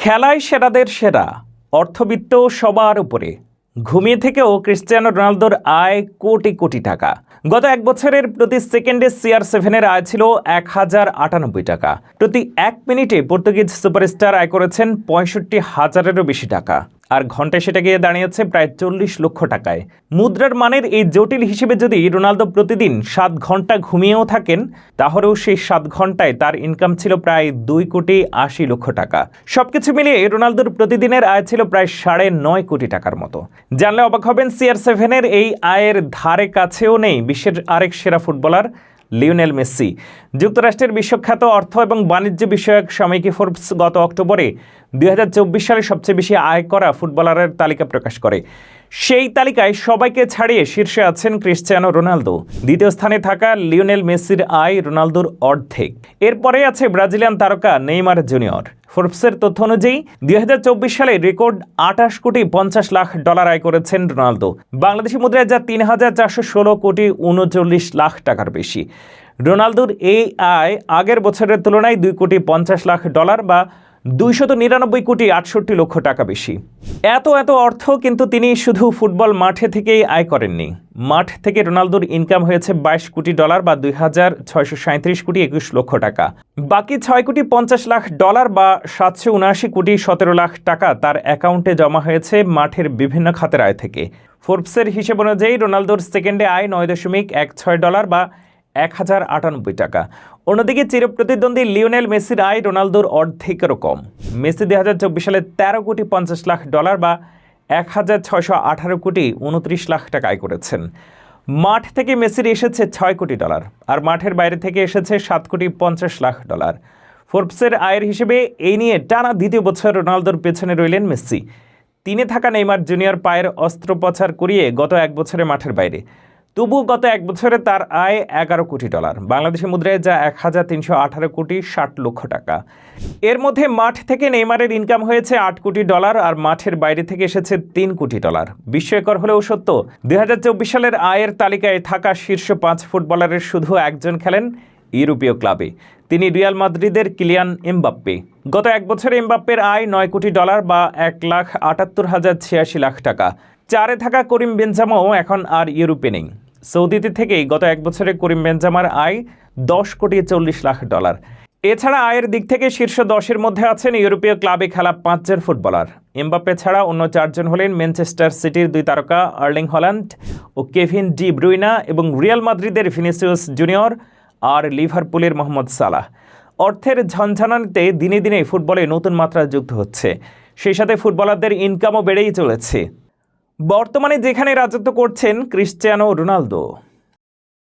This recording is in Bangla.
খেলায় সেরাদের সেরা, অর্থবিত্ত সবার উপরে। ঘুমিয়ে থেকেও ক্রিস্টিয়ানো রোনালদোর আয় কোটি কোটি টাকা। গত এক বছরের প্রতি সেকেন্ডে CR7-এর আয় ছিল 1098 টাকা। প্রতি 1 মিনিটে পর্তুগিজ সুপারস্টার আয় করেছেন 65,000-এরও বেশি টাকা। আর ঘন্টায় সেটা গিয়ে দাঁড়িয়েছে প্রায় 40 লক্ষ টাকায়। মুদ্রার মানের এই জটিল হিসেবে যদি রোনালদো প্রতিদিন 7 ঘন্টা ঘুমিয়েও থাকেন, তাহলেও সেই 7 ঘন্টায় তার ইনকাম ছিল প্রায় 2,80,00,000 টাকা। সবকিছু মিলিয়ে রোনালদোর প্রতিদিনের আয় ছিল প্রায় 9.5 কোটি টাকার মতো। জানলে অবাক হবেন, CR7-এর এই আয়ের ধারে কাছেও নেই বিশ্বের আরেক সেরা ফুটবলার লিওনেল মেসি। যুক্তরাষ্ট্রের বিশ্বখ্যাত অর্থ এবং বাণিজ্য বিষয়ক সাময়িকী ফোর্বস গত অক্টোবরে 2024 সালে সবচেয়ে বেশি আয় করা ফুটবলারের তালিকা প্রকাশ করে। সেই তালিকায় সবাইকে ছাড়িয়ে শীর্ষে আছেন ক্রিস্টিয়ানো রোনালদো। দ্বিতীয় স্থানে থাকা লিওনেল মেসির আয় রোনালদোর অর্ধেক। এরপরে আছে ব্রাজিলিয়ান তারকা নেইমার জুনিয়র। ফোর্বসের তথ্য অনুযায়ী 2024 সালে রেকর্ড $28,50,00,000 আয় করেছেন রোনালদো। বাংলাদেশি মুদ্রায় যা 3,416,39,00,000 টাকার বেশি। রোনালদোর এই আয় আগের বছরের তুলনায় $2,50,00,000 বা 299,68,00,000 টাকা বেশি। এত অর্থ কিন্তু তিনি শুধু ফুটবল মাঠে থেকেই আয় করেননি। মাঠ থেকে রোনালদোর ইনকাম হয়েছে $22 কোটি বা 2,637,21,00,000 টাকা। বাকি $6,50,00,000 বা 779,17,00,000 টাকা তার অ্যাকাউন্টে জমা হয়েছে মাঠের বিভিন্ন খাতের আয় থেকে। ফোর্বসের হিসেব অনুযায়ী রোনালদোর সেকেন্ডে আয় $9.16 বা 1,098 টাকা। অন্যদিকে চিরপ্রতিদ্বন্দ্বী লিওনেল মেসির আয় রোনালদোর অর্ধেকেরও কম। মেসি 2024 সালে $13,50,00,000 বা 1,618,29,00,000 টাকা আয় করেছেন। মাঠ থেকে মেসির এসেছে $6 কোটি আর মাঠের বাইরে থেকে এসেছে $7,50,00,000। ফোর্বসের আয়ের হিসেবে এই নিয়ে টানা দ্বিতীয় বছর রোনালদোর পেছনে রইলেন মেসি। তিনে থাকা নেইমার জুনিয়র পায়ের অস্ত্রোপচার করিয়ে গত এক বছরে মাঠের বাইরে। তবুও গত এক বছরে তার আয় $11 কোটি, বাংলাদেশি মুদ্রায় যা 1,318,60,00,000 টাকা। এর মধ্যে মাঠ থেকে নেইমারের ইনকাম হয়েছে $8 কোটি আর মাঠের বাইরে থেকে এসেছে $3 কোটি। বিস্ময়কর হলেও সত্য, 2024 সালের আয়ের তালিকায় থাকা শীর্ষ 5 ফুটবলারের শুধু একজন খেলেন ইউরোপীয় ক্লাবে। তিনি রিয়াল মাদ্রিদের কিলিয়ান এমবাপ্পে। গত এক বছরে এমবাপ্পের আয় $9 কোটি বা 1,78,086 টাকা। 4-এ থাকা করিম বেনজেমাও এখন আর ইউরোপে নেই। সৌদিতে থেকেই গত এক বছরে করিম বেনজেমার আয় $10,40,00,000। এছাড়া আয়ের দিক থেকে শীর্ষ 10-এর মধ্যে আছেন ইউরোপীয় ক্লাবে খেলা 5 জন ফুটবলার। এমবাপ্পে ছাড়া অন্য 4 জন হলেন ম্যানচেস্টার সিটির 2 তারকা আর্লিং হল্যান্ড ও কেভিন ডি ব্রুইনা এবং রিয়াল মাদ্রিদের ভিনিসিয়াস জুনিয়র আর লিভারপুলের মোহাম্মদ সালাহ। অর্থের ঝনঝনানিতে দিনে দিনে ফুটবলে নতুন মাত্রা যুক্ত হচ্ছে। সেই সাথে ফুটবলারদের ইনকামও বেড়েই চলেছে। বর্তমানে যেখানে রাজত্ব করছেন ক্রিস্টিয়ানো রোনালদো।